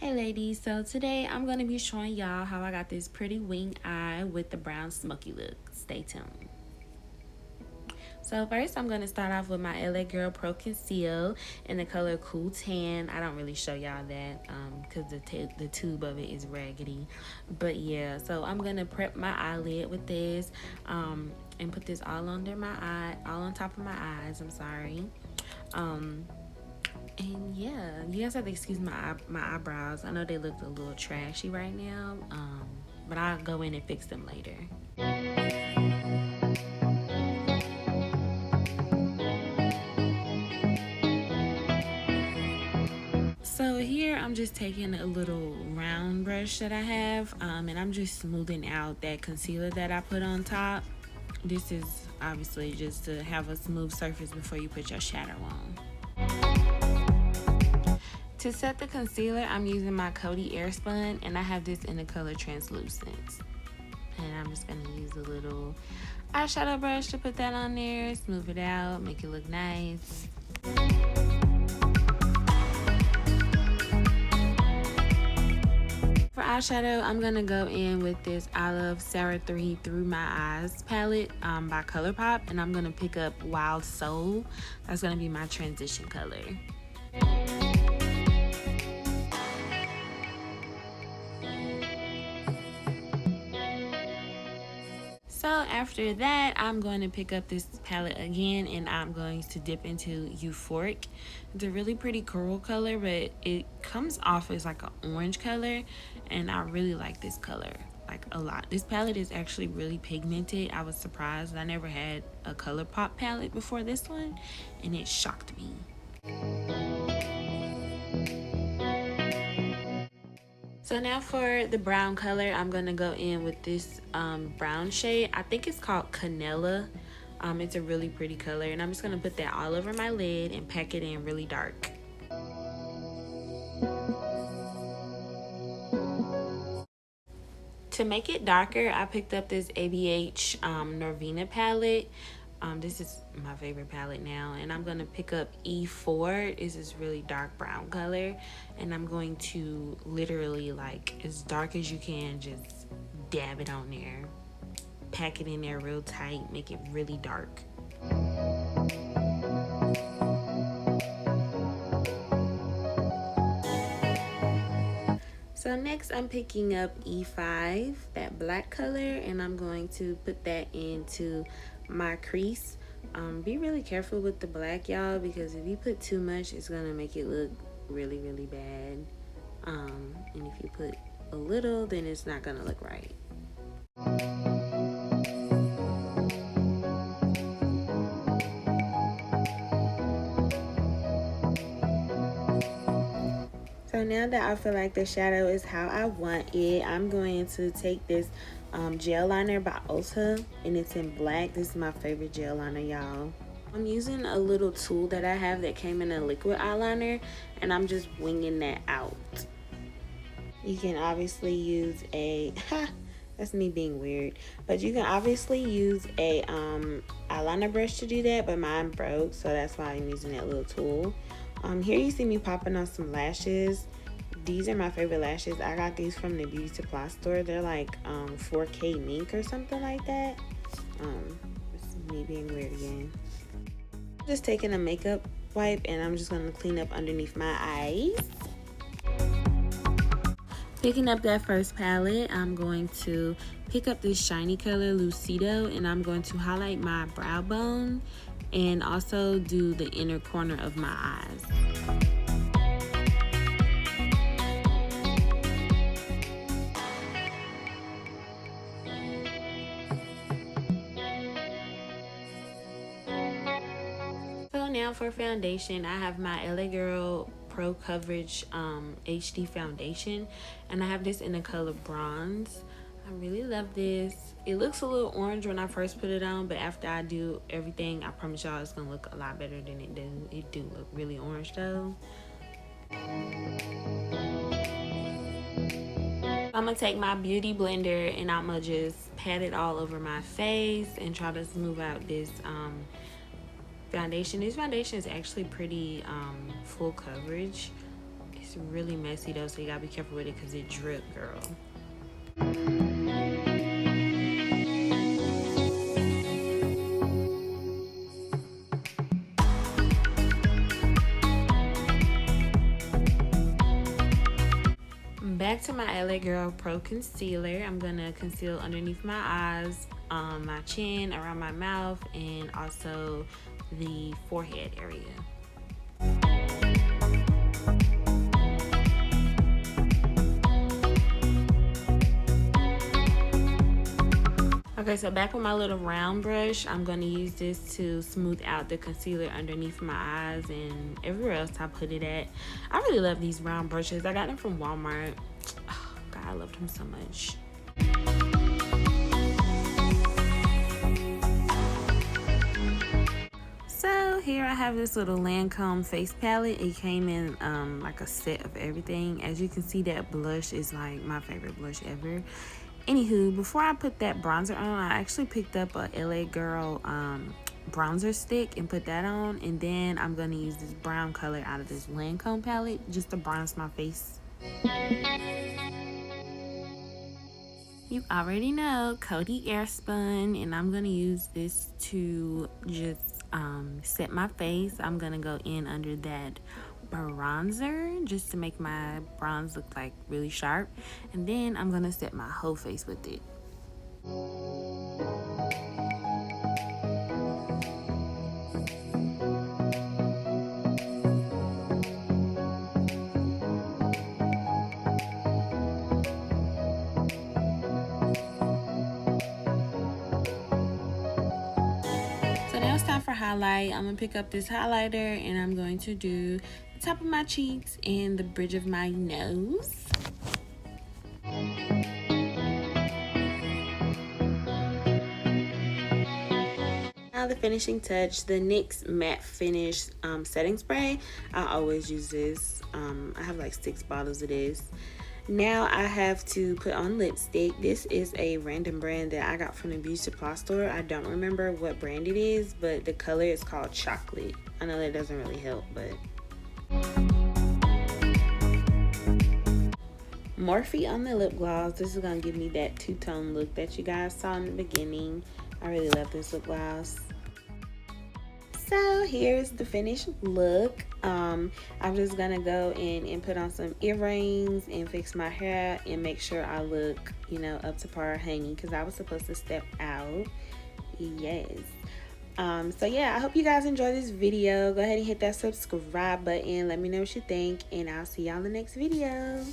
Hey ladies, so today I'm going to be showing y'all how I got this pretty wing eye with the brown smoky look. Stay tuned. So first I'm going to start off with my LA Girl Pro Conceal in the color Cool Tan. I don't really show y'all that because the tube of it is raggedy. But yeah, so I'm going to prep my eyelid with this and put this all under my eye, all on top of my eyes, I'm sorry. And yeah, you guys have to excuse my eyebrows. I know they look a little trashy right now, but I'll go in and fix them later. So here I'm just taking a little round brush that I have, and I'm just smoothing out that concealer that I put on top. This is obviously just to have a smooth surface before you put your shadow on. To set the concealer, I'm using my Coty Airspun, and I have this in the color Translucent. And I'm just gonna use a little eyeshadow brush to put that on there, smooth it out, make it look nice. For eyeshadow, I'm gonna go in with this ILUVSARAHI Through My Eyes palette by ColourPop, and I'm gonna pick up Wild Soul. That's gonna be my transition color. So after that, I'm going to pick up this palette again, and I'm going to dip into Euphoric. It's a really pretty coral color, but it comes off as like an orange color, and I really like this color like a lot. This palette is actually really pigmented. I was surprised. I never had a ColourPop palette before this one, and it shocked me. So now for the brown color, I'm going to go in with this brown shade. I think it's called Canela. It's a really pretty color, and I'm just going to put that all over my lid and pack it in really dark. To make it darker, I picked up this ABH Norvina palette. This is my favorite palette now, and I'm going to pick up E4. It's this really dark brown color, and I'm going to literally, like, as dark as you can, just dab it on there. Pack it in there real tight, make it really dark. So next I'm picking up E5, that black color, and I'm going to put that into my crease. Be really careful with the black, y'all, because if you put too much, it's gonna make it look really, really bad. And if you put a little, then it's not gonna look right. So now that I feel like the shadow is how I want it, I'm going to take this gel liner by Ulta, and it's in black. This is my favorite gel liner, y'all. I'm using a little tool that I have that came in a liquid eyeliner, and I'm just winging that out. You can obviously use a that's me being weird, but you can obviously use a eyeliner brush to do that, but mine broke, so that's why I'm using that little tool. Here you see me popping on some lashes. These are my favorite lashes. I got these from the beauty supply store. They're like 4K mink or something like that. It's me being weird again. Just taking a makeup wipe, and I'm just going to clean up underneath my eyes. Picking up that first palette, I'm going to pick up this shiny color Lucido, and I'm going to highlight my brow bone and also do the inner corner of my eyes. So now for foundation, I have my LA Girl Pro Coverage HD foundation, and I have this in the color bronze. I really love this. It looks a little orange when I first put it on, but after I do everything, I promise y'all it's gonna look a lot better than it do. It do look really orange though. I'm gonna take my beauty blender, and I'm gonna just pat it all over my face and try to smooth out this foundation. This foundation is actually pretty full coverage. It's really messy though, so you gotta be careful with it because it drip, girl. Back to my LA Girl Pro Concealer. I'm gonna conceal underneath my eyes, my chin, around my mouth, and also the forehead area. Okay, so back with my little round brush, I'm going to use this to smooth out the concealer underneath my eyes and everywhere else I put it at. I really love these round brushes. I got them from Walmart. Oh, God, I love them so much. So here I have this little Lancome face palette. It came in like a set of everything. As you can see, that blush is like my favorite blush ever. Anywho, before I put that bronzer on, I actually picked up a LA Girl bronzer stick and put that on. And then I'm going to use this brown color out of this Lancome palette just to bronze my face. You already know, Coty Airspun, and I'm going to use this to just set my face. I'm going to go in under that bronzer just to make my bronze look like really sharp, and then I'm gonna set my whole face with it. So now it's time for highlight. I'm gonna pick up this highlighter and I'm going to do the top of my cheeks and the bridge of my nose. Now the finishing touch, the NYX Matte Finish setting spray. I always use this. I have like 6 bottles of this. Now I have to put on lipstick. This is a random brand that I got from the beauty supply store. I don't remember what brand it is, but the color is called Chocolate. I know that doesn't really help, but Morphe on the lip gloss. This is gonna give me that two-tone look that you guys saw in the beginning. I really love this lip gloss. So here's the finished look. I'm just gonna go in and put on some earrings and fix my hair and make sure I look, you know, up to par, honey, because I was supposed to step out. Yes. So yeah, I hope you guys enjoyed this video. Go ahead and hit that subscribe button. Let me know what you think, and I'll see y'all in the next video.